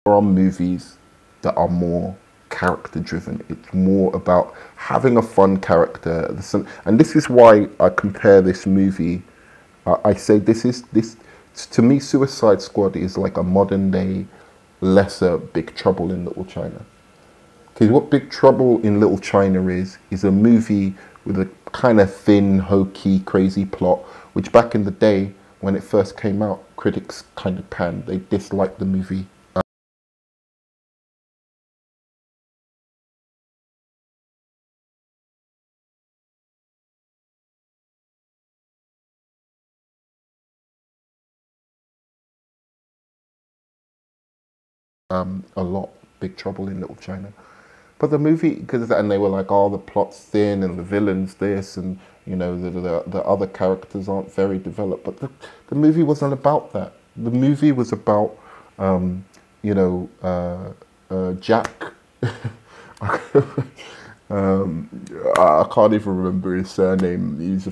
there are movies that are more character driven. It's more about having a fun character. And this is why I compare this movie. I say this to me. Suicide Squad is like a modern day, lesser Big Trouble in Little China. Because what Big Trouble in Little China is a movie with a kind of thin, hokey, crazy plot, which back in the day when it first came out, critics kind of panned. They disliked the movie. A lot. Big Trouble in Little China. But the movie, and they were like, oh, the plot's thin and the villain's this, and you know the other characters aren't very developed. But the movie wasn't about that. The movie was about, you know, Jack. I can't even remember his surname. He's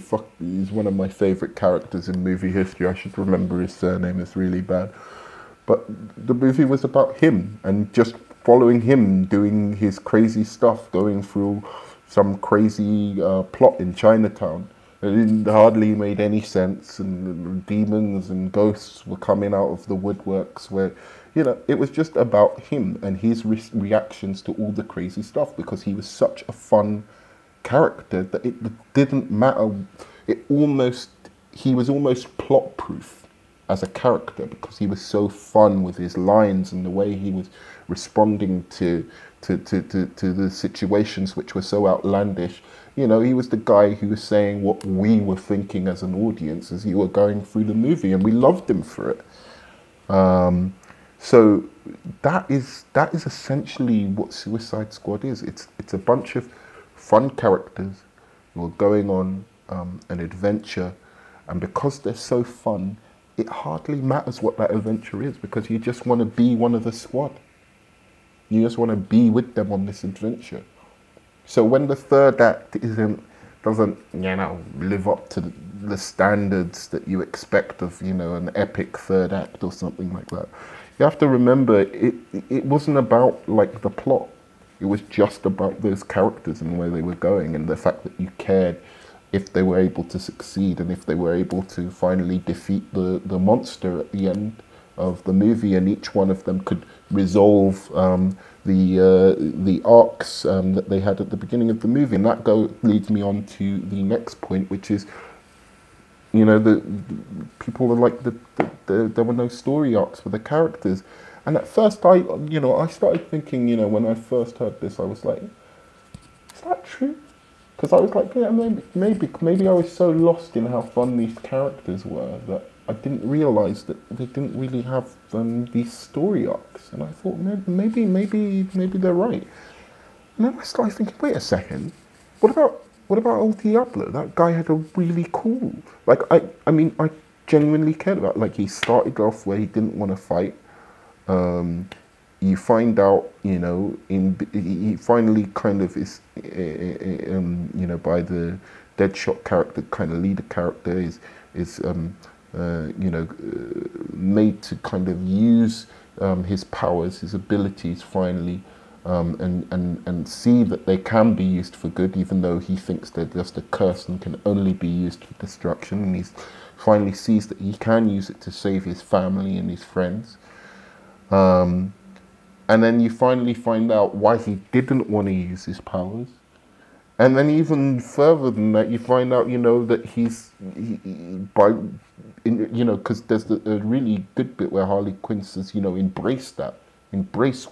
one of my favorite characters in movie history. I should remember his surname. It's really bad. But the movie was about him and just following him doing his crazy stuff, going through some crazy plot in Chinatown. It didn't hardly made any sense, and demons and ghosts were coming out of the woodworks. Where, you know, it was just about him and his reactions to all the crazy stuff, because he was such a fun character that it didn't matter. He was almost plot proof as a character, because he was so fun with his lines and the way he was responding to the situations which were so outlandish. You know, he was the guy who was saying what we were thinking as an audience as you were going through the movie, and we loved him for it. So that is essentially what Suicide Squad is. It's a bunch of fun characters who are going on an adventure, and because they're so fun, it hardly matters what that adventure is, because you just want to be one of the squad. You just want to be with them on this adventure. So when the third act doesn't, you know, live up to the standards that you expect of, you know, an epic third act or something like that, you have to remember it wasn't about like the plot. It was just about those characters and where they were going, and the fact that you cared if they were able to succeed, and if they were able to finally defeat the monster at the end of the movie, and each one of them could resolve the arcs that they had at the beginning of the movie. And that leads me on to the next point, which is, you know, the people were like, there were no story arcs for the characters. And at first I started thinking, you know, when I first heard this, I was like, is that true? Because I was like, yeah, maybe I was so lost in how fun these characters were that I didn't realise that they didn't really have these story arcs. And I thought, maybe they're right. And then I started thinking, wait a second, what about El Diablo? That guy had a really cool, like, I mean, I genuinely cared about, like, he started off where he didn't want to fight. You find out, you know, he finally kind of is, you know, by the Deadshot character, kind of leader character, is you know, made to kind of use his powers, his abilities finally, and see that they can be used for good, even though he thinks they're just a curse and can only be used for destruction. And he finally sees that he can use it to save his family and his friends. And then you finally find out why he didn't want to use his powers. And then even further than that, you find out, you know, that you know, because there's a really good bit where Harley Quinn says, you know, embrace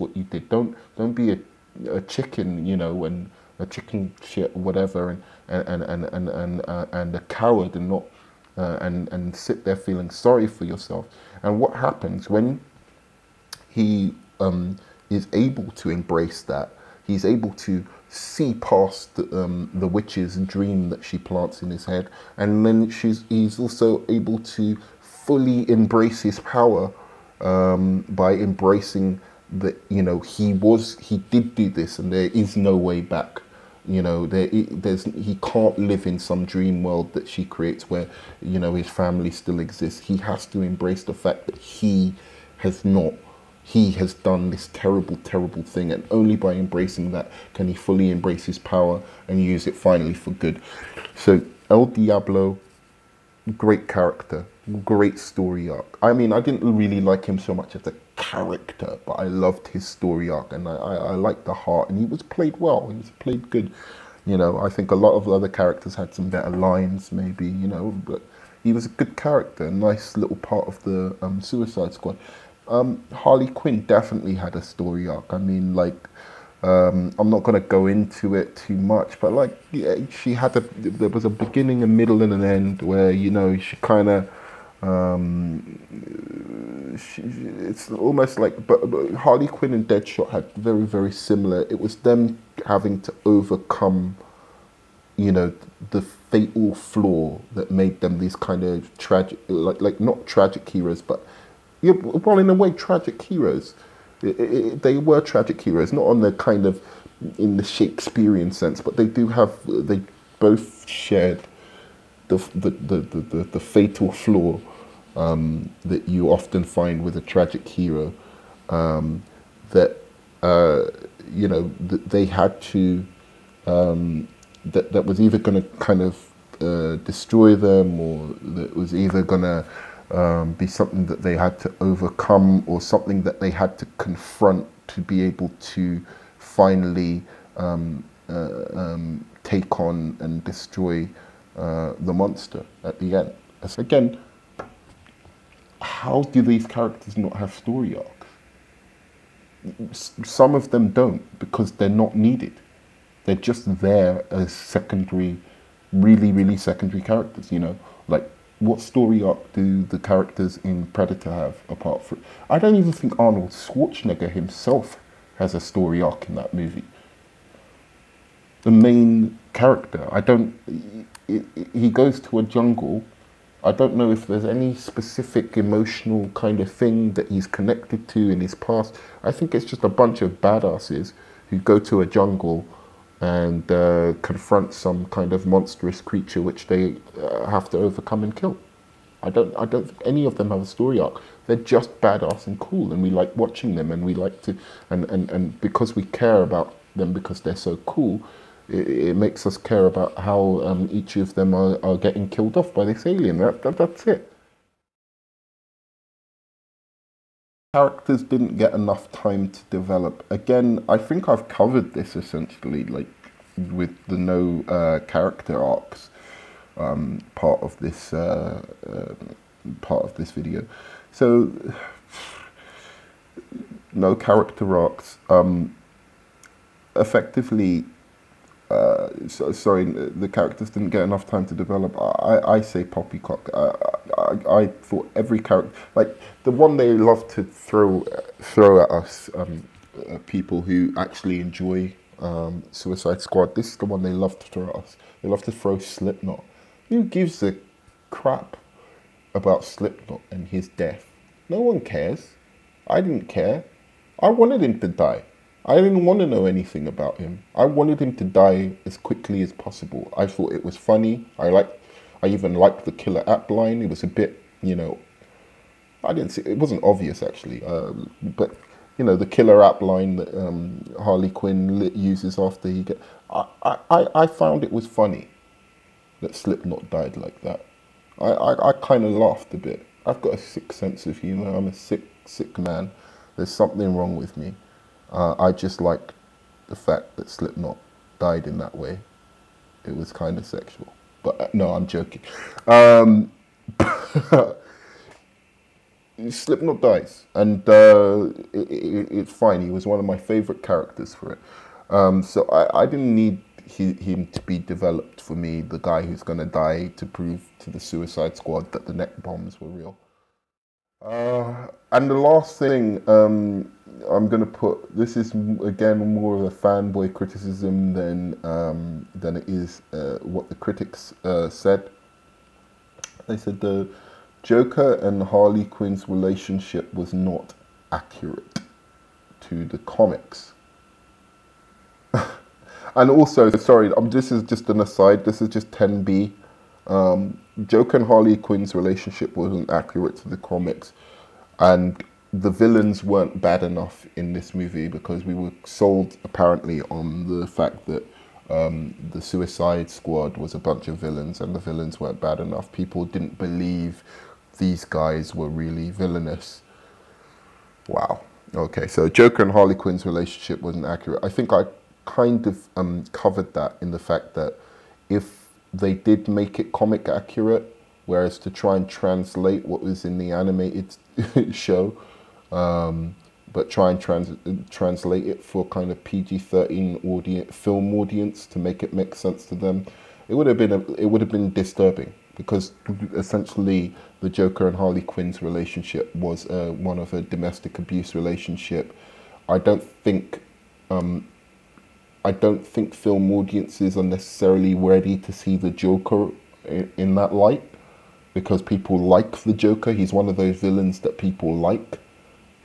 what you did. Don't be a chicken, you know, and a chicken shit or whatever, and a coward, and not and sit there feeling sorry for yourself. And what happens when he is able to embrace that? He's able to see past the witch's dream that she plants in his head, and then he's also able to fully embrace his power by embracing that, you know, he did do this, and there is no way back. You know, he can't live in some dream world that she creates where, you know, his family still exists. He has to embrace the fact that he has not he has done this terrible, terrible thing, and only by embracing that can he fully embrace his power and use it finally for good. So El Diablo, great character, great story arc. I mean, I didn't really like him so much as a character, but I loved his story arc, and I liked the heart, and he was played well, he was played good. You know, I think a lot of other characters had some better lines, maybe, you know, but he was a good character, a nice little part of the Suicide Squad. Harley Quinn definitely had a story arc. I mean, like, I'm not going to go into it too much, but like, yeah, she had there was a beginning, a middle, and an end where, you know, she kind of, it's almost like, but Harley Quinn and Deadshot had very, very similar. It was them having to overcome, you know, the fatal flaw that made them these kind of tragic, like not tragic heroes, but, yeah, well, in a way, tragic heroes. They were tragic heroes, not on the kind of, in the Shakespearean sense, but they both shared the fatal flaw that you often find with a tragic hero, that you know, that they had to, that was either going to kind of destroy them, or that was either going to be something that they had to overcome, or something that they had to confront to be able to finally take on and destroy the monster at the end. So again, how do these characters not have story arcs? Some of them don't, because they're not needed. They're just there as secondary, really, really secondary characters, you know? Like, what story arc do the characters in Predator have, apart from... I don't even think Arnold Schwarzenegger himself has a story arc in that movie. The main character, he goes to a jungle. I don't know if there's any specific emotional kind of thing that he's connected to in his past. I think it's just a bunch of badasses who go to a jungle and confront some kind of monstrous creature which they have to overcome and kill. I don't think any of them have a story arc. They're just badass and cool, and we like watching them, and we like to, and because we care about them because they're so cool, it makes us care about how each of them are getting killed off by this alien. That's it. Characters didn't get enough time to develop. Again, I think I've covered this essentially, like with the no character arcs part of this video. So no character arcs. Effectively, sorry, the characters didn't get enough time to develop. I say poppycock. I thought every character, like the one they love to throw at us, people who actually enjoy Suicide Squad. This is the one they love to throw at us. They love to throw Slipknot. Who gives a crap about Slipknot and his death? No one cares. I didn't care. I wanted him to die. I didn't want to know anything about him. I wanted him to die as quickly as possible. I thought it was funny. I even liked the killer app line. It was a bit, you know, it wasn't obvious actually, but you know, the killer app line that Harley Quinn uses after he get. I found it was funny that Slipknot died like that. I kind of laughed a bit. I've got a sick sense of humor. I'm a sick man. There's something wrong with me. I just liked the fact that Slipknot died in that way. It was kind of sexual. But no, I'm joking. Slipknot dies, and it's fine. He was one of my favorite characters for it. So I didn't need him to be developed for me, the guy who's going to die, to prove to the Suicide Squad that the neck bombs were real. And the last thing I'm going to put, this is again more of a fanboy criticism than it is what the critics said. They said the Joker and Harley Quinn's relationship was not accurate to the comics. And also, sorry, this is just an aside, this is just 10B. Joker and Harley Quinn's relationship wasn't accurate to the comics, and the villains weren't bad enough in this movie because we were sold apparently on the fact that the Suicide Squad was a bunch of villains and the villains weren't bad enough. People didn't believe these guys were really villainous. Wow. Okay, so Joker and Harley Quinn's relationship wasn't accurate. I think I kind of covered that in the fact that if they did make it comic accurate, whereas to try and translate what was in the animated show, but try and translate it for kind of PG-13 film audience to make it make sense to them, it would have been disturbing, because essentially the Joker and Harley Quinn's relationship was one of a domestic abuse relationship. I don't think film audiences are necessarily ready to see the Joker in that light, because people like the Joker. He's one of those villains that people like.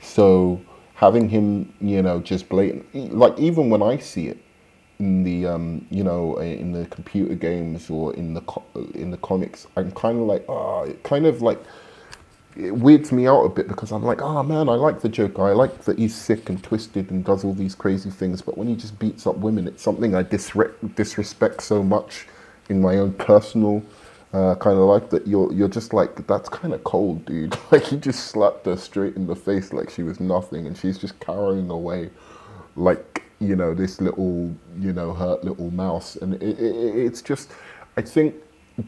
So having him, you know, just blatant, like even when I see it in the you know, in the computer games or in the comics, I'm kind of like, it kind of like, it weirds me out a bit, because I'm like, oh man, I like the Joker. I like that he's sick and twisted and does all these crazy things. But when he just beats up women, it's something I disrespect so much in my own personal kind of life, that you're just like, that's kind of cold, dude. Like, he just slapped her straight in the face like she was nothing, and she's just cowering away like, you know, this little, you know, hurt little mouse. And it's just, I think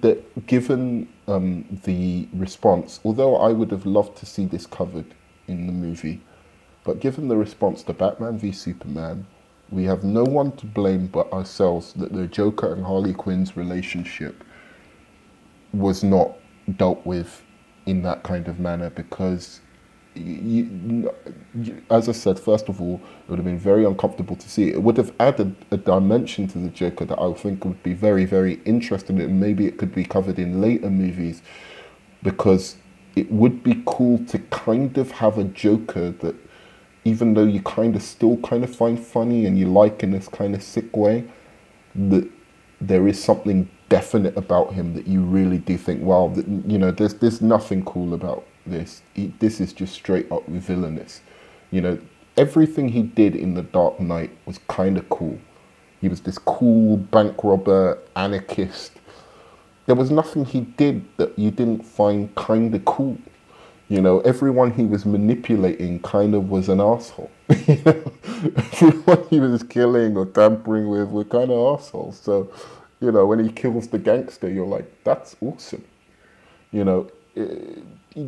that given the response, although I would have loved to see this covered in the movie, but given the response to Batman v Superman, we have no one to blame but ourselves that the Joker and Harley Quinn's relationship was not dealt with in that kind of manner, because as I said, first of all, it would have been very uncomfortable to see. It would have added a dimension to the Joker that I think would be very, very interesting, and maybe it could be covered in later movies, because it would be cool to kind of have a Joker that, even though you kind of still kind of find funny and you like in this kind of sick way, that there is something definite about him that you really do think, wow, you know, there's nothing cool about this. This is just straight up villainous. You know, everything he did in The Dark Knight was kind of cool. He was this cool bank robber, anarchist. There was nothing he did that you didn't find kind of cool. You know, everyone he was manipulating kind of was an asshole. You know? Everyone he was killing or tampering with were kind of assholes. So, you know, when he kills the gangster, you're like, that's awesome. You know,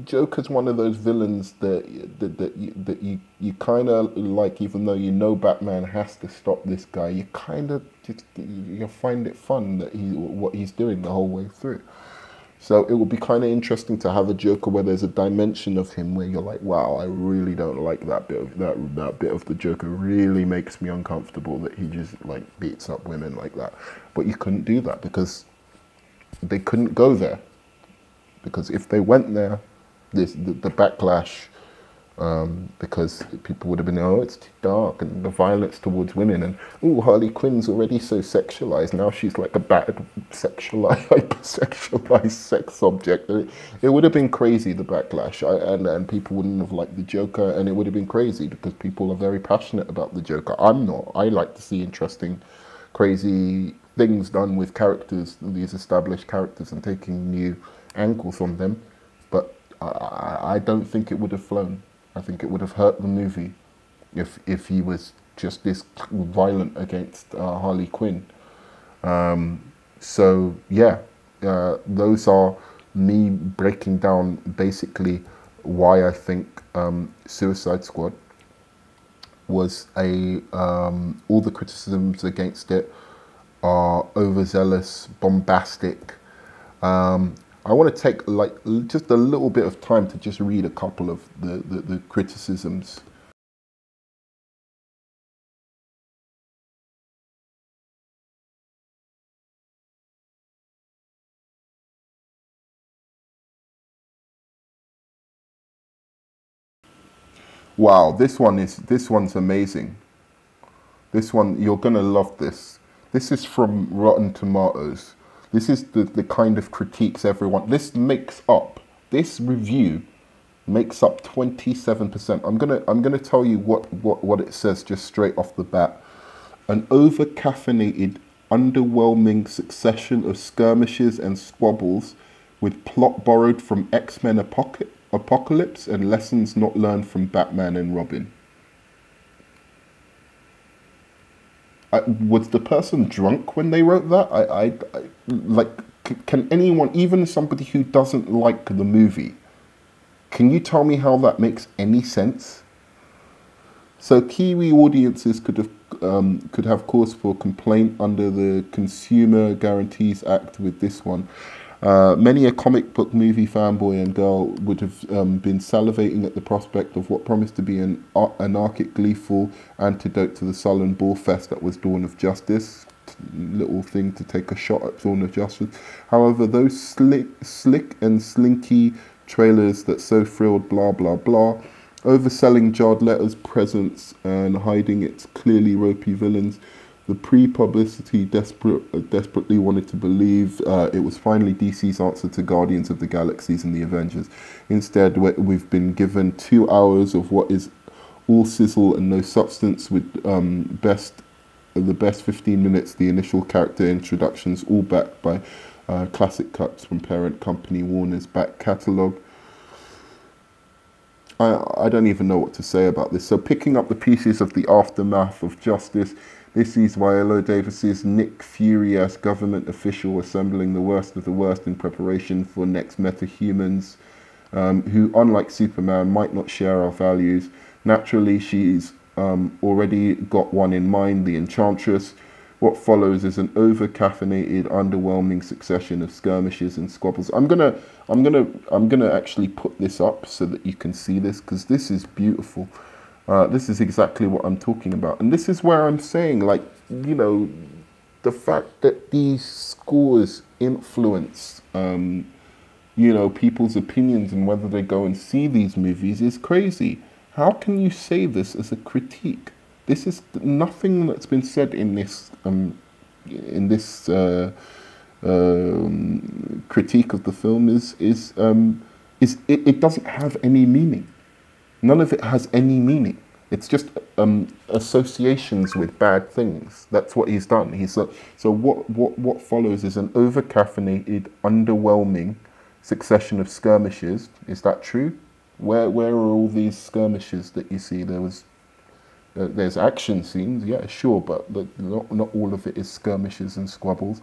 Joker's one of those villains that you kind of like, even though you know Batman has to stop this guy. You kind of just, you find it fun that what he's doing the whole way through. So it would be kind of interesting to have a Joker where there's a dimension of him where you're like, wow, I really don't like that bit of that bit of the Joker. Really makes me uncomfortable that he just like beats up women like that. But you couldn't do that because they couldn't go there. Because if they went there, the backlash, because people would have been, oh, it's too dark, and the violence towards women, and oh, Harley Quinn's already so sexualized, now she's like a bad hypersexualized sex object. It would have been crazy, the backlash, and people wouldn't have liked the Joker, and it would have been crazy because people are very passionate about the Joker. I'm not. I like to see interesting, crazy things done with characters, these established characters, and taking new angles on them, but I don't think it would have flown. I think it would have hurt the movie if he was just this violent against Harley Quinn. So yeah, those are me breaking down basically why I think Suicide Squad was all the criticisms against it are overzealous, bombastic. I want to take like just a little bit of time to just read a couple of the criticisms. Wow, this one's amazing. This one, you're gonna love this. This is from Rotten Tomatoes. This is the kind of critiques everyone, this review makes up 27%. I'm gonna tell you what it says just straight off the bat. An over-caffeinated, underwhelming succession of skirmishes and squabbles with plot borrowed from X-Men Apocalypse and lessons not learned from Batman and Robin. Was the person drunk when they wrote that? Like, can anyone, even somebody who doesn't like the movie, can you tell me how that makes any sense? So Kiwi audiences could have cause for complaint under the Consumer Guarantees Act with this one. Many a comic book movie fanboy and girl would have been salivating at the prospect of what promised to be an anarchic, gleeful antidote to the sullen ballfest that was Dawn of Justice. Little thing to take a shot at Dawn of Justice. However, those slick and slinky trailers that so thrilled blah blah blah, overselling Jared Leto's presence and hiding its clearly ropey villains. The pre-publicity desperately wanted to believe it was finally DC's answer to Guardians of the Galaxies and the Avengers. Instead, we've been given 2 hours of what is all sizzle and no substance, with the best 15 minutes, the initial character introductions, all backed by classic cuts from parent company Warner's back catalogue. I don't even know what to say about this. So picking up the pieces of the aftermath of Justice, this is Viola Davis's Nick Fury-esque government official assembling the worst of the worst in preparation for next metahumans, who, unlike Superman, might not share our values. Naturally, she's already got one in mind, the Enchantress. What follows is an over-caffeinated, underwhelming succession of skirmishes and squabbles. I'm gonna actually put this up so that you can see this, because this is beautiful. This is exactly what I'm talking about, and this is where I'm saying, like, you know, the fact that these scores influence, you know, people's opinions and whether they go and see these movies is crazy. How can you say this as a critique? This is nothing that's been said in this critique of the film it doesn't have any meaning. None of it has any meaning. It's just associations with bad things. That's what he's done. So what follows is an over-caffeinated, underwhelming succession of skirmishes. Is that true? Where are all these skirmishes that you see? There's action scenes, yeah, sure, but not all of it is skirmishes and squabbles,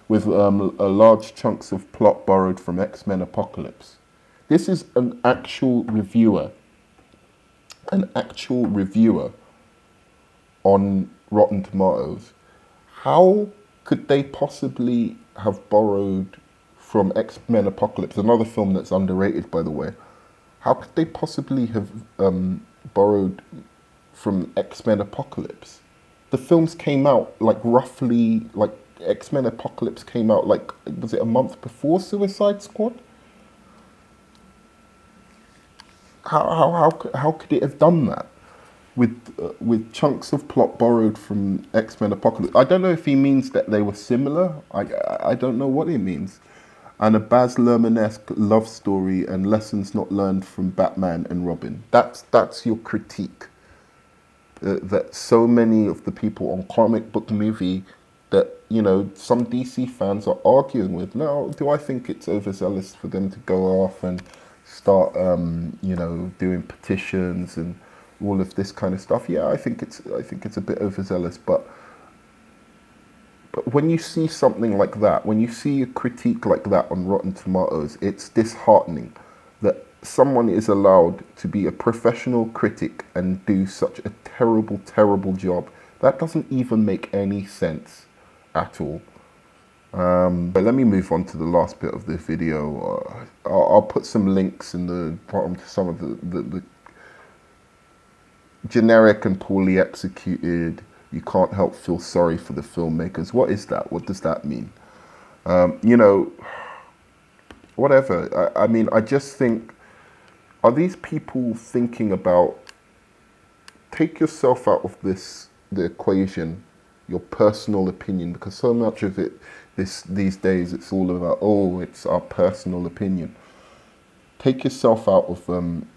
with large chunks of plot borrowed from X-Men Apocalypse. This is an actual reviewer on Rotten Tomatoes. How could they possibly have borrowed from X-Men Apocalypse, another film that's underrated, by the way? How could they possibly have borrowed from X-Men Apocalypse? The films came out like roughly, like X-Men Apocalypse came out like, was it a month before Suicide Squad? How could it have done that with chunks of plot borrowed from X-Men Apocalypse? I don't know if he means that they were similar. I don't know what he means. And a Baz Luhrmann-esque love story and lessons not learned from Batman and Robin. That's your critique. That so many of the people on Comic Book Movie that, you know, some DC fans are arguing with. Now, do I think it's overzealous for them to go off and start, you know, doing petitions and all of this kind of stuff? Yeah, I think it's a bit overzealous, but when you see something like that, when you see a critique like that on Rotten Tomatoes, it's disheartening that someone is allowed to be a professional critic and do such a terrible, terrible job. That doesn't even make any sense at all. But let me move on to the last bit of this video. I'll put some links in the bottom to some of the generic and poorly executed. You can't help feel sorry for the filmmakers. What is that? What does that mean? You know, whatever. I mean, I just think, are these people thinking about, take yourself out of the equation, your personal opinion, because so much of it these days, it's all about, oh, it's our personal opinion. take yourself out of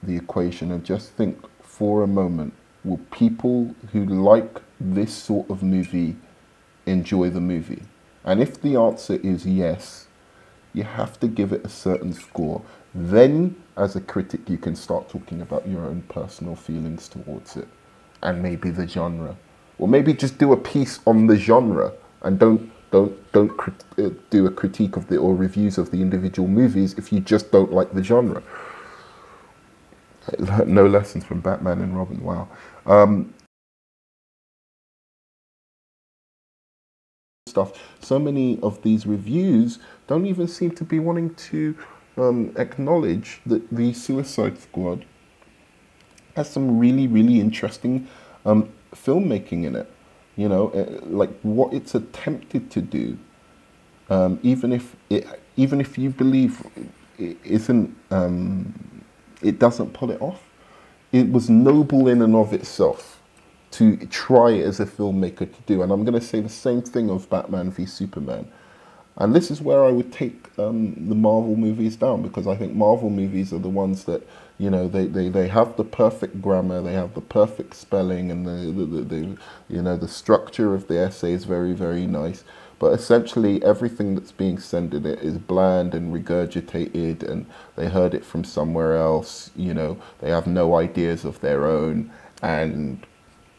the equation and just think for a moment, will people who like this sort of movie enjoy the movie? And if the answer is yes, you have to give it a certain score. Then, as a critic, you can start talking about your own personal feelings towards it and maybe the genre. Or maybe just do a piece on the genre and don't do a critique of the or reviews of the individual movies if you just don't like the genre. No lessons from Batman and Robin. Wow. Stuff. So many of these reviews don't even seem to be wanting to acknowledge that the Suicide Squad has some really, really interesting filmmaking in it. You know, like what it's attempted to do, even if you believe it isn't, it doesn't pull it off. It was noble in and of itself to try as a filmmaker to do. And I'm going to say the same thing of Batman v Superman. And this is where I would take the Marvel movies down, because I think Marvel movies are the ones that, you know, they have the perfect grammar, they have the perfect spelling, and the you know, the structure of the essay is very, very nice. But essentially everything that's being said in it is bland and regurgitated, and they heard it from somewhere else. You know, they have no ideas of their own, and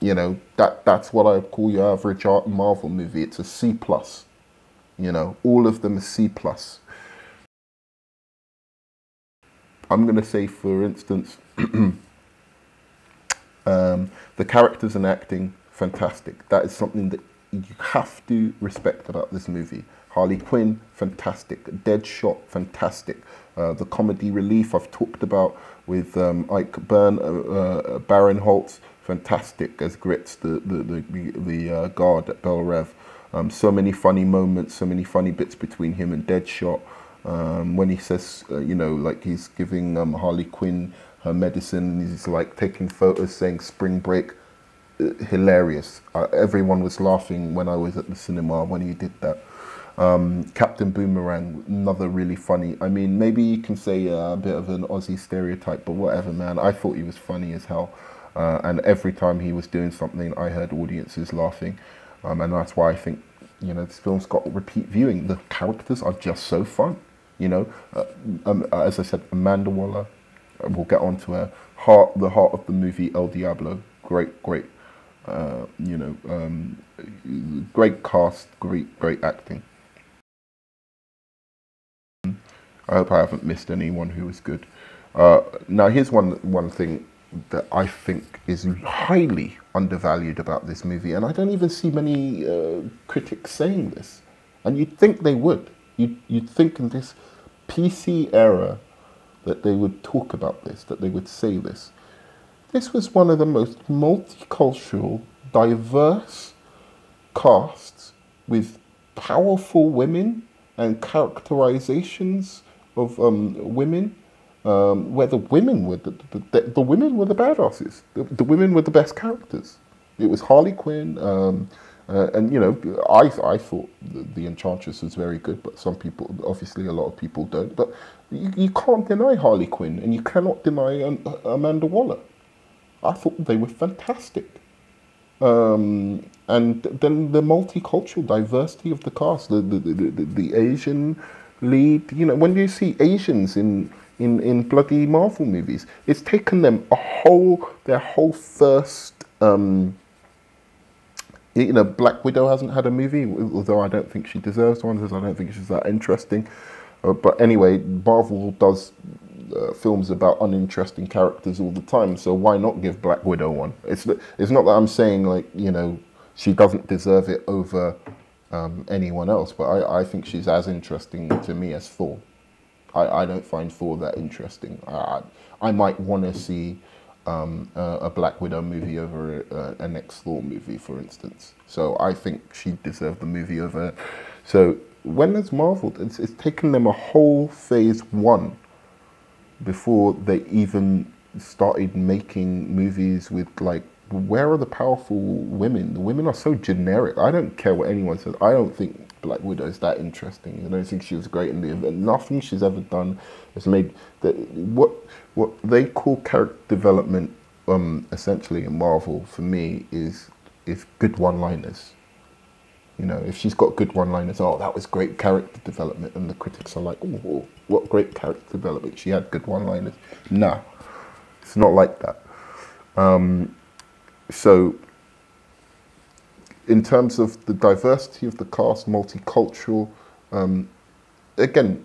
you know, that's what I call your average Marvel movie. It's a C+. You know, all of them are C+. I'm going to say, for instance, the characters and acting, fantastic. That is something that you have to respect about this movie. Harley Quinn, fantastic. Deadshot, fantastic. The comedy relief I've talked about with Ike Barinholtz, fantastic as Grits, the guard at Belle Rev. So many funny moments, so many funny bits between him and Deadshot. When he says, you know, like he's giving Harley Quinn her medicine, he's like taking photos saying spring break. Hilarious. Everyone was laughing when I was at the cinema when he did that. Captain Boomerang, another really funny. I mean, maybe you can say a bit of an Aussie stereotype, but whatever, man. I thought he was funny as hell. And every time he was doing something, I heard audiences laughing. And that's why I think, you know, this film's got repeat viewing. The characters are just so fun. You know, as I said, Amanda Waller, we'll get on to her. The heart of the movie, El Diablo. Great. You know, great cast, great acting. I hope I haven't missed anyone who was good. Now, here's one thing that I think is highly undervalued about this movie, and I don't even see many critics saying this. And you'd think they would. You'd think in this PC era that they would talk about this, that they would say this. This was one of the most multicultural, diverse casts with powerful women and characterizations of women, where the women were the women were the badasses. The women were the best characters. It was Harley Quinn, and you know, I thought the Enchantress was very good, but some people, obviously, a lot of people don't. But you can't deny Harley Quinn, and you cannot deny Amanda Waller. I thought they were fantastic. And then the multicultural diversity of the cast, the Asian lead. You know, when you see Asians in bloody Marvel movies, it's taken them their whole first. You know, Black Widow hasn't had a movie, although I don't think she deserves one, because I don't think she's that interesting. But anyway, Marvel does films about uninteresting characters all the time, so why not give Black Widow one? It's not that I'm saying, like, you know, she doesn't deserve it over anyone else, but I think she's as interesting to me as Thor. I don't find Thor that interesting. I might want to see a Black Widow movie over a next Thor movie, for instance. So I think she deserved the movie over. So when it's Marvel, it's taken them a whole phase one before they even started making movies with, like, where are the powerful women? The women are so generic. I don't care what anyone says. I don't think Black Widow is that interesting. I don't think she was great in the event. Nothing she's ever done has made what they call character development, essentially in Marvel for me is good one-liners. You know, if she's got good one-liners, oh, that was great character development, and the critics are like, oh, what great character development. She had good one-liners. Nah, it's not like that. So, in terms of the diversity of the cast, multicultural, again,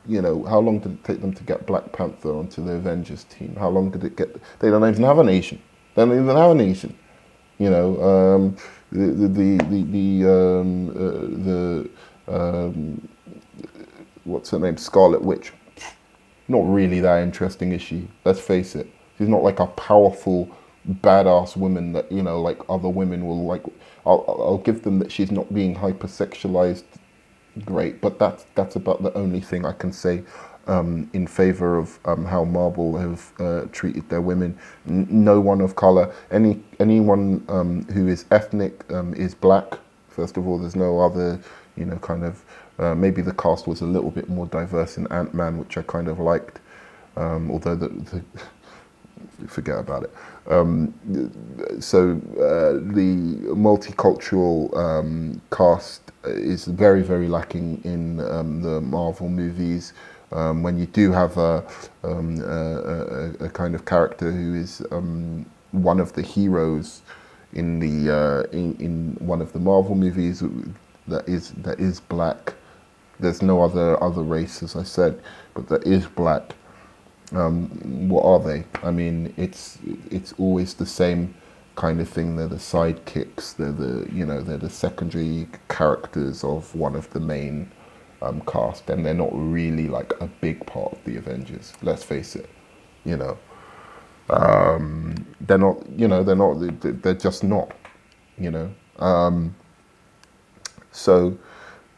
you know, how long did it take them to get Black Panther onto the Avengers team? How long did it get? They don't even have an Asian. They don't even have an Asian. You know, what's her name? Scarlet Witch. Not really that interesting, is she? Let's face it. She's not like a powerful, badass woman that, you know, like other women will like. I'll give them that she's not being hypersexualized. Great, but that's about the only thing I can say in favor of how Marvel have treated their women. No one of color, anyone who is ethnic is black. First of all, there's no other, you know, kind of maybe the cast was a little bit more diverse in Ant-Man, which I kind of liked, although the forget about it. So the multicultural cast is very, very lacking in the Marvel movies. When you do have a kind of character who is one of the heroes in the in one of the Marvel movies that is black, there's no other race, as I said, but that is black. What are they? I mean, it's always the same kind of thing. They're the sidekicks. They're they're the secondary characters of one of the main cast, and they're not really like a big part of the Avengers. Let's face it. You know, they're not. You know, they're not. They're just not. You know, so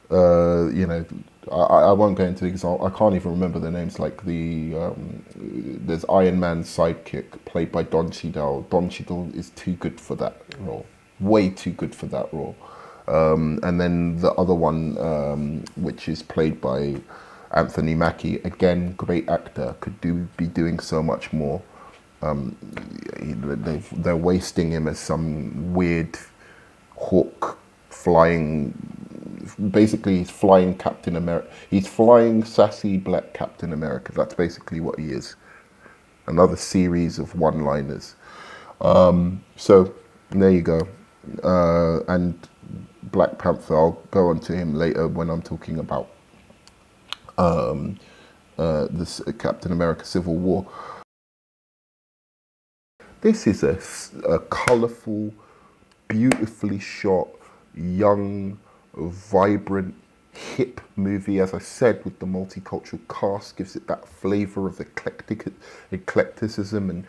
you know. I won't go into example. I can't even remember their names. Like there's Iron Man's sidekick played by Don Cheadle. Don Cheadle is too good for that role, way too good for that role. And then the other one, which is played by Anthony Mackie, again, great actor, could be doing so much more. They're wasting him as some weird hawk flying. Basically, he's flying Captain America. He's flying sassy black Captain America. That's basically what he is. Another series of one-liners. So there you go. And Black Panther, I'll go on to him later when I'm talking about this Captain America Civil War. This is a colourful, beautifully shot, young, vibrant, hip movie, as I said, with the multicultural cast, gives it that flavour of eclecticism and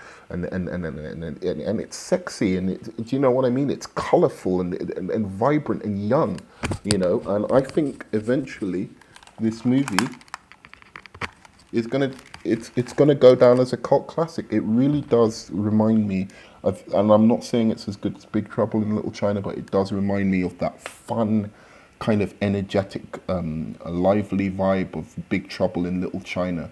it's sexy, and do you know what I mean? It's colourful and vibrant and young, you know. And I think eventually this movie is gonna go down as a cult classic. It really does remind me of, and I'm not saying it's as good as Big Trouble in Little China, but it does remind me of that fun, kind of energetic, lively vibe of Big Trouble in Little China.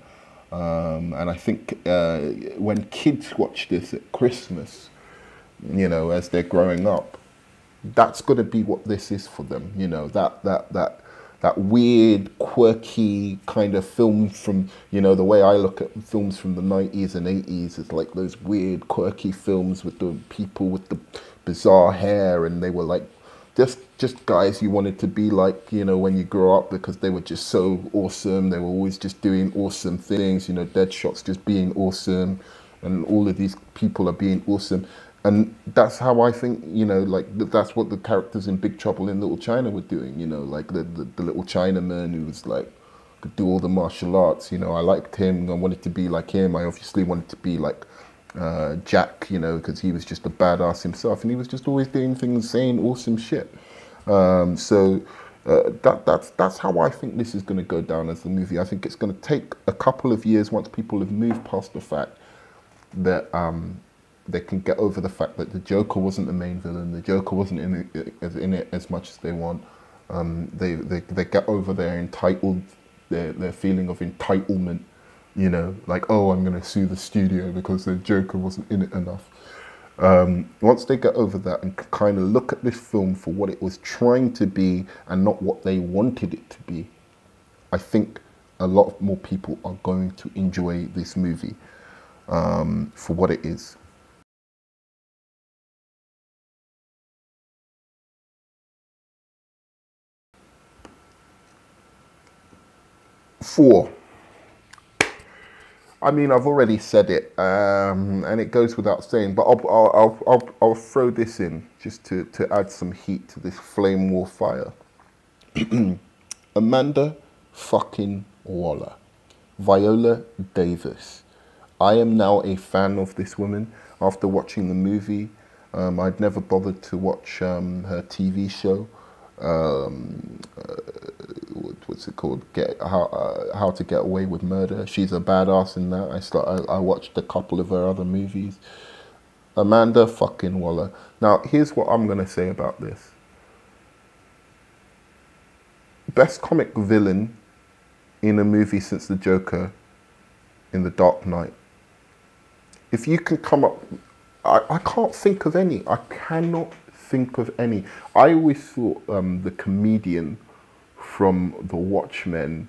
And I think when kids watch this at Christmas, you know, as they're growing up, that's going to be what this is for them. You know, that weird, quirky kind of film from, you know, the way I look at films from the 90s and 80s is like those weird, quirky films with the people with the bizarre hair, and they were like, just guys you wanted to be like, you know, when you grow up, because they were just so awesome. They were always just doing awesome things, you know, Deadshot's just being awesome, and all of these people are being awesome. And that's how I think, you know, like that's what the characters in Big Trouble in Little China were doing, you know, like the little Chinaman who was like, could do all the martial arts, you know. I liked him, I wanted to be like him. I obviously wanted to be like Jack, you know, because he was just a badass himself, and he was just always doing things, saying awesome shit. So that's how I think this is going to go down as the movie. I think it's going to take a couple of years once people have moved past the fact that they can get over the fact that the Joker wasn't the main villain, the Joker wasn't in it as much as they want. They get over their feeling of entitlement, you know, like, oh, I'm going to sue the studio because the Joker wasn't in it enough. Once they get over that and kind of look at this film for what it was trying to be and not what they wanted it to be, I think a lot more people are going to enjoy this movie for what it is. 4. I mean, I've already said it, and it goes without saying, but I'll throw this in just to add some heat to this flame war fire. Amanda fucking Waller. Viola Davis. I am now a fan of this woman after watching the movie. I'd never bothered to watch her TV show. What's it called? How to Get Away with Murder. She's a badass in that. I watched a couple of her other movies. Amanda fucking Waller. Now, here's what I'm gonna say about this. Best comic villain in a movie since the Joker in The Dark Knight. If you can come up, I can't think of any. I cannot think of any. I always thought the comedian from The Watchmen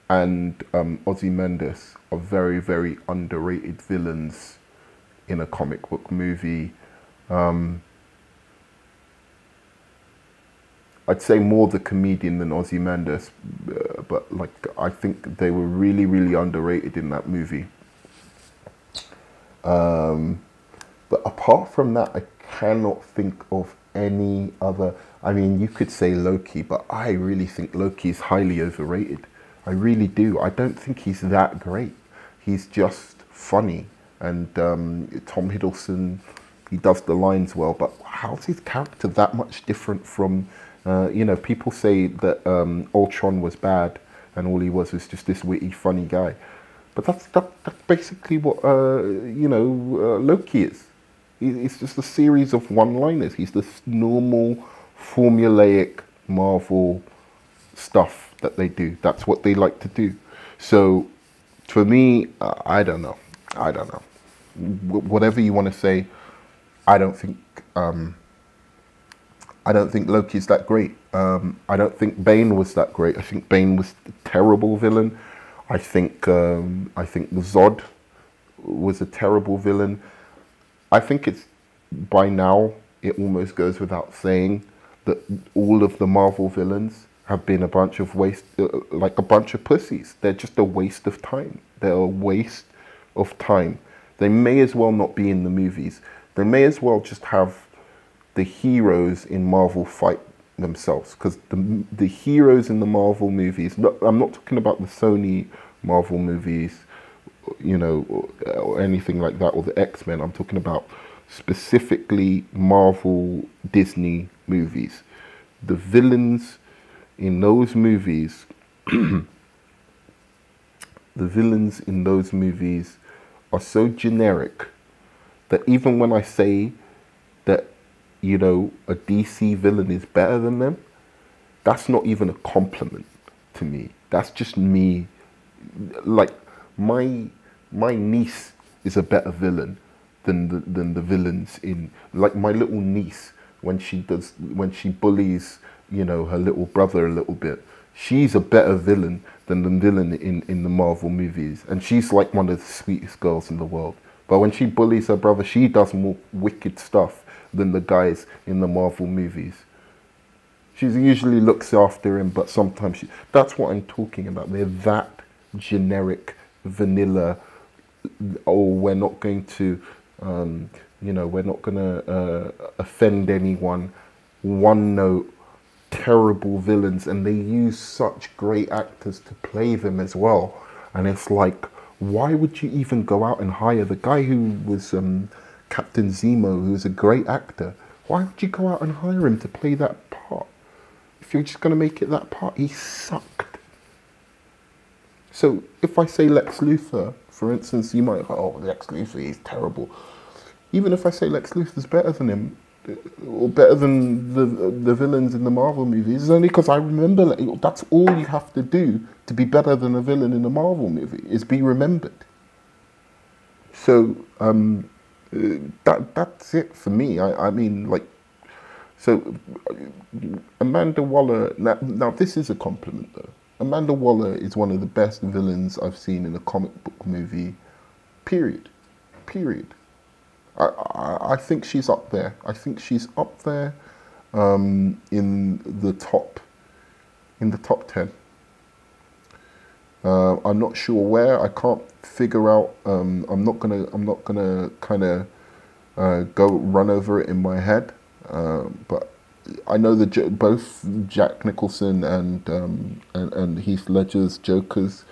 and Ozymandias are very, very underrated villains in a comic book movie. I'd say more the comedian than Ozymandias, but like I think they were really, really underrated in that movie. But apart from that, I cannot think of any other. I mean, you could say Loki, but I really think Loki is highly overrated. I really do. I don't think he's that great. He's just funny. And Tom Hiddleston, he does the lines well, but how's his character that much different from, you know, people say that Ultron was bad and all he was just this witty, funny guy. But that's basically what, you know, Loki is. It's just a series of one-liners. He's this normal, formulaic Marvel stuff that they do. That's what they like to do. So, for me, I don't know. I don't know. Whatever you want to say, I don't think Loki's that great. I don't think Bane was that great. I think Bane was a terrible villain. I think Zod was a terrible villain. I think it's, by now, it almost goes without saying that all of the Marvel villains have been a bunch of like a bunch of pussies. They're just a waste of time. They're a waste of time. They may as well not be in the movies. They may as well just have the heroes in Marvel fight themselves, because the heroes in the Marvel movies, I'm not talking about the Sony Marvel movies, you know, or anything like that, or the X-Men. I'm talking about specifically Marvel Disney movies. The villains in those movies, the villains in those movies are so generic that even when I say that, you know, a DC villain is better than them, that's not even a compliment to me. That's just me. Like, my niece is a better villain than the villains in, like, my little niece, when she bullies, you know, her little brother a little bit, she's a better villain than the villain in the Marvel movies, and she's like one of the sweetest girls in the world. But when she bullies her brother, she does more wicked stuff than the guys in the Marvel movies. She usually looks after him, but sometimes that's what I'm talking about. They're that generic, vanilla. Oh, we're not going to, you know, we're not going to offend anyone. One note, terrible villains, and they use such great actors to play them as well. And it's like, why would you even go out and hire the guy who was Captain Zemo, who was a great actor? Why would you go out and hire him to play that part? If you're just going to make it that part, he sucked. So if I say Lex Luthor, for instance, you might go, oh, Lex Luthor, he's terrible. Even if I say Lex Luthor's better than him, or better than the villains in the Marvel movies is only because I remember, like, that's all you have to do to be better than a villain in a Marvel movie, is be remembered. So that's it for me. I mean, like, so Amanda Waller. Now this is a compliment though. Amanda Waller is one of the best villains I've seen in a comic book movie. Period. Period. I think she's up there. I think she's up there in the top 10. I'm not sure where. I can't figure out. I'm not gonna kind of go run over it in my head. But I know that both Jack Nicholson and Heath Ledger's Jokers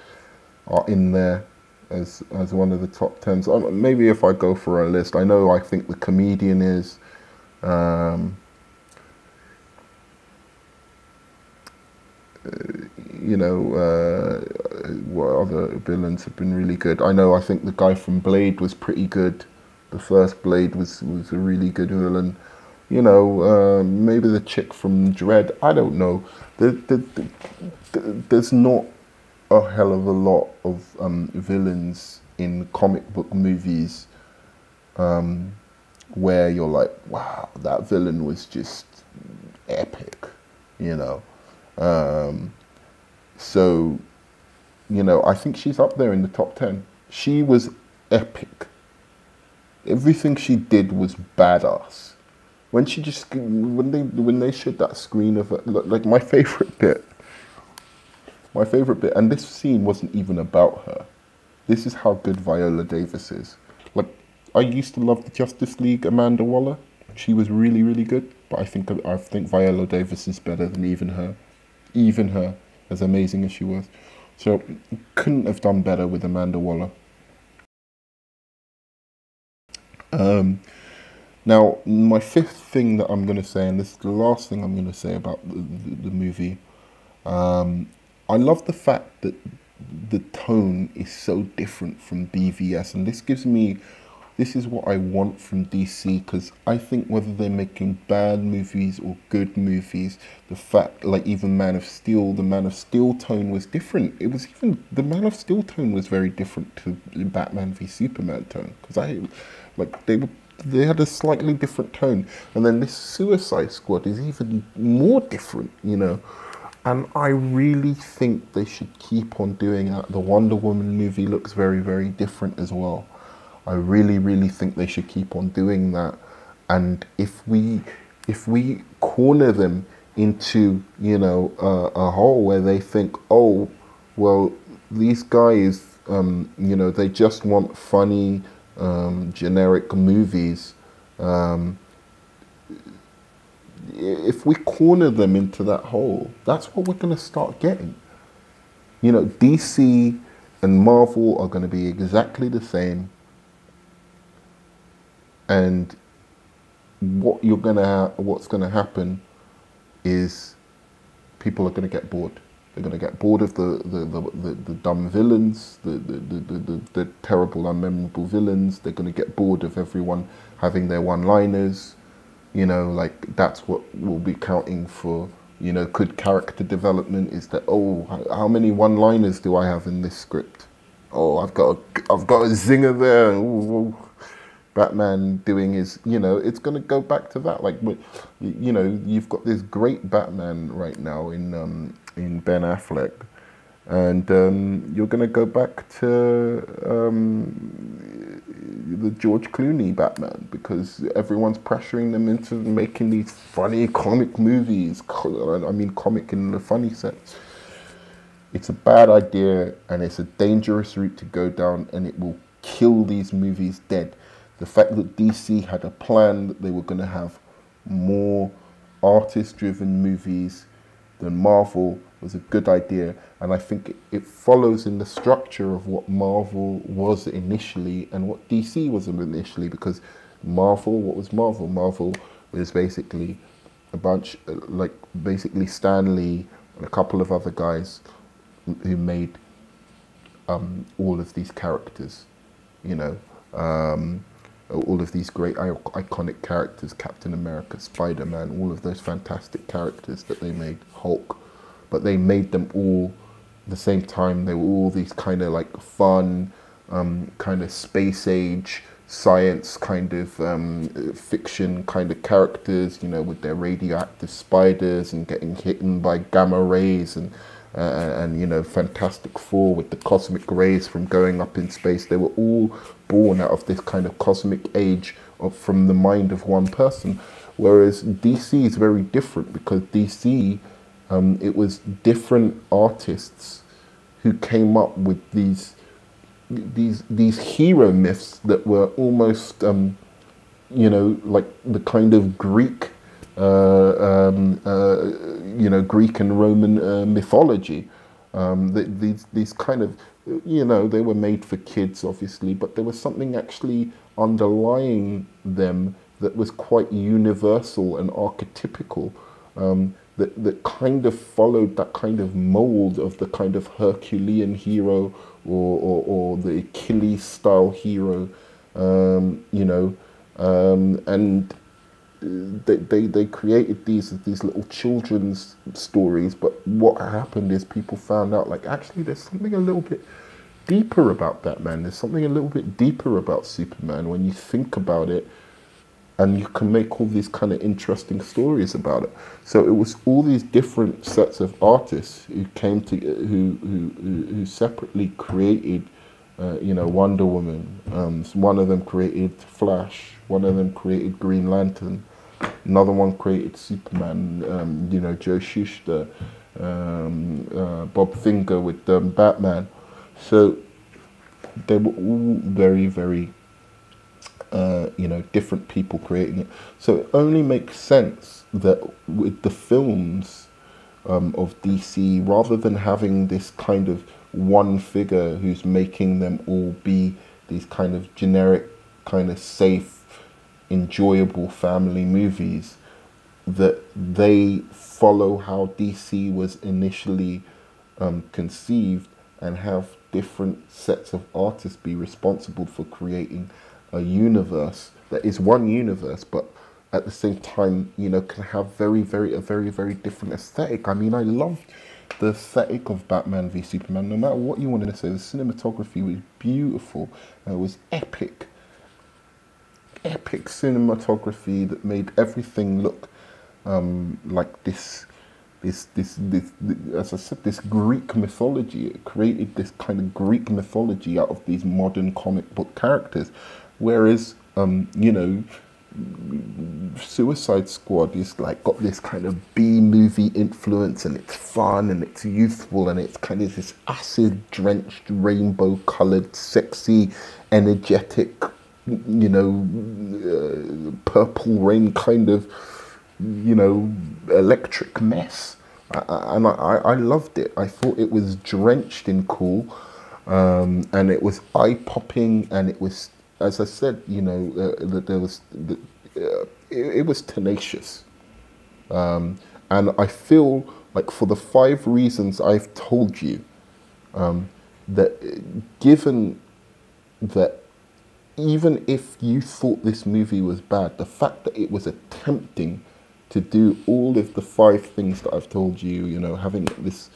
are in there as one of the top 10s. Maybe if I go for a list, I think the Comedian is. What other villains have been really good? I think the guy from Blade was pretty good. The first Blade was a really good villain. Maybe the chick from Dredd. I don't know. There's not a hell of a lot of villains in comic book movies where you're like, wow, that villain was just epic, So, I think she's up there in the top 10. She was epic. Everything she did was badass. When they showed that screen of it, like my favorite bit, and this scene wasn't even about her. This is how good Viola Davis is. Like, I used to love the Justice League Amanda Waller. She was really, really good. But I think Viola Davis is better than even her, as amazing as she was. So couldn't have done better with Amanda Waller. Now, my fifth thing that I'm going to say, and this is the last thing I'm going to say about the movie, I love the fact that the tone is so different from BVS, and this is what I want from DC, because I think whether they're making bad movies or good movies, the fact, like even Man of Steel, the Man of Steel tone was different. The Man of Steel tone was very different to the Batman v Superman tone, because they had a slightly different tone. And then this Suicide Squad is even more different, And I really think they should keep on doing that. The Wonder Woman movie looks very, very different as well. I really, really think they should keep on doing that. And if we corner them into, a hole where they think, oh, well, these guys, they just want funny, generic movies. If we corner them into that hole, that's what we're going to start getting. DC and Marvel are going to be exactly the same. And what's going to happen is people are going to get bored. They're going to get bored of the dumb villains, the terrible, unmemorable villains. They're going to get bored of everyone having their one-liners. That's what we'll be counting for, good character development, is that, oh, how many one-liners do I have in this script? Oh, I've got a zinger there. Ooh. Batman doing his, it's going to go back to that. Like, you've got this great Batman right now in Ben Affleck, and you're going to go back to the George Clooney Batman, because everyone's pressuring them into making these funny comic movies. I mean, comic in the funny sense. It's a bad idea, and it's a dangerous route to go down, and it will kill these movies dead. The fact that DC had a plan that they were going to have more artist-driven movies than Marvel was a good idea. And I think it follows in the structure of what Marvel was initially and what DC was initially, because what was Marvel? Marvel was basically a bunch, basically Stan Lee and a couple of other guys who made all of these characters, all of these great iconic characters, Captain America, Spider-Man, all of those fantastic characters that they made, Hulk, but they made them all at the same time. They were all these kind of like fun, kind of space age, science kind of fiction kind of characters, you know, with their radioactive spiders and getting hit by gamma rays and you know, Fantastic Four with the cosmic rays from going up in space. They were all born out of this kind of cosmic age from the mind of one person. Whereas DC is very different, because DC, it was different artists who came up with these hero myths that were almost, you know, like the kind of Greek, you know, Greek and Roman mythology. These kind of, you know, they were made for kids, obviously, but there was something actually underlying them that was quite universal and archetypical, that kind of followed that kind of mold of the kind of Herculean hero or the Achilles style hero, you know, and they created these little children's stories. But what happened is people found out, like, actually there's something a little bit deeper about Batman. There's something a little bit deeper about Superman when you think about it, and you can make all these kind of interesting stories about it. So it was all these different sets of artists who came to who separately created, you know, Wonder Woman. One of them created Flash. One of them created Green Lantern. Another one created Superman. You know, Joe Shuster, Bob Finger with Batman. So they were all very, very, you know, different people creating it. So it only makes sense that with the films of DC, rather than having this kind of one figure who's making them all be these kind of generic, kind of safe, enjoyable family movies, that they follow how DC was initially conceived, and have different sets of artists be responsible for creating a universe that is one universe, but at the same time, you know, can have a very, very different aesthetic. I mean, I loved the aesthetic of Batman v Superman. No matter what you wanted to say, the cinematography was beautiful. It was epic cinematography that made everything look like this, as I said, this Greek mythology. It created this kind of Greek mythology out of these modern comic book characters. Whereas, you know, Suicide Squad is like got this kind of B-movie influence, and it's fun and it's youthful and it's kind of this acid-drenched, rainbow-coloured, sexy, energetic, you know, purple rain kind of, you know, electric mess. And I loved it. I thought it was drenched in cool, and it was eye-popping, and it was, as I said, you know, that there was, it was tenacious. And I feel like, for the 5 reasons I've told you, that given that even if you thought this movie was bad, the fact that it was attempting to do all of the 5 things that I've told you, you know, having this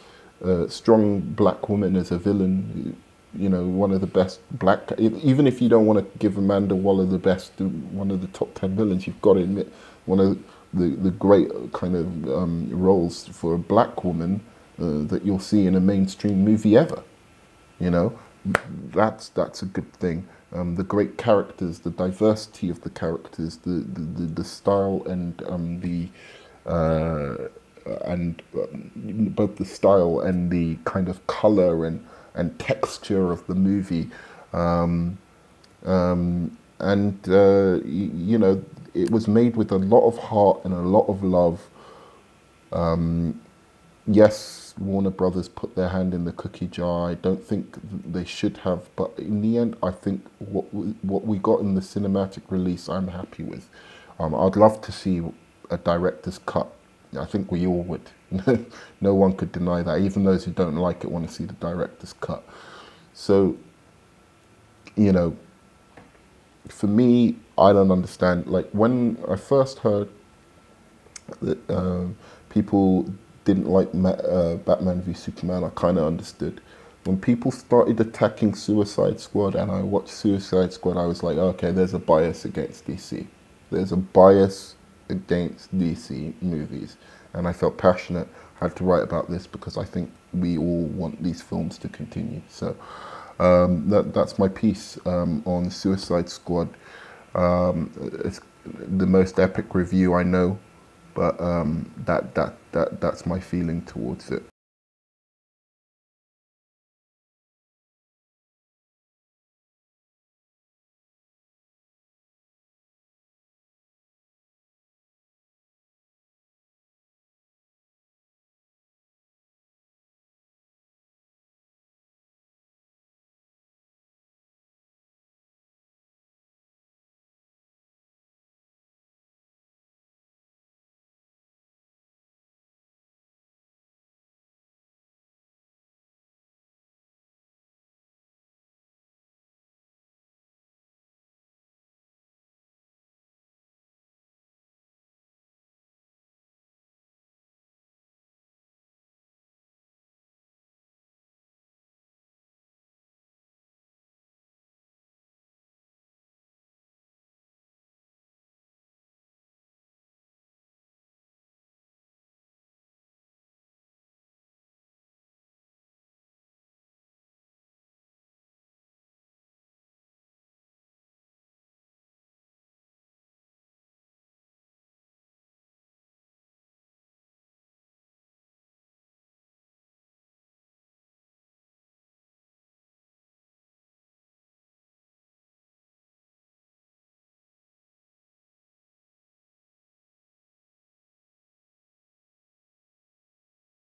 strong black woman as a villain, you know, one of the best black, even if you don't want to give Amanda Waller the best, one of the top 10 villains, you've got to admit, one of the great kind of roles for a black woman that you'll see in a mainstream movie ever, you know, that's a good thing. The great characters, the diversity of the characters, the style and both the style and the kind of color and texture of the movie, you know, it was made with a lot of heart and a lot of love. Yes, Warner Brothers put their hand in the cookie jar. I don't think they should have, but in the end, I think what we got in the cinematic release, I'm happy with. I'd love to see a director's cut. I think we all would. No one could deny that. Even those who don't like it want to see the director's cut. So, you know, for me, I don't understand. Like when I first heard that people didn't like Batman v Superman, I kind of understood. When people started attacking Suicide Squad and I watched Suicide Squad, I was like, okay, there's a bias against DC. There's a bias against DC movies. And I felt passionate. I had to write about this because I think we all want these films to continue. So that's my piece on Suicide Squad. It's the most epic review I know, but that's my feeling towards it.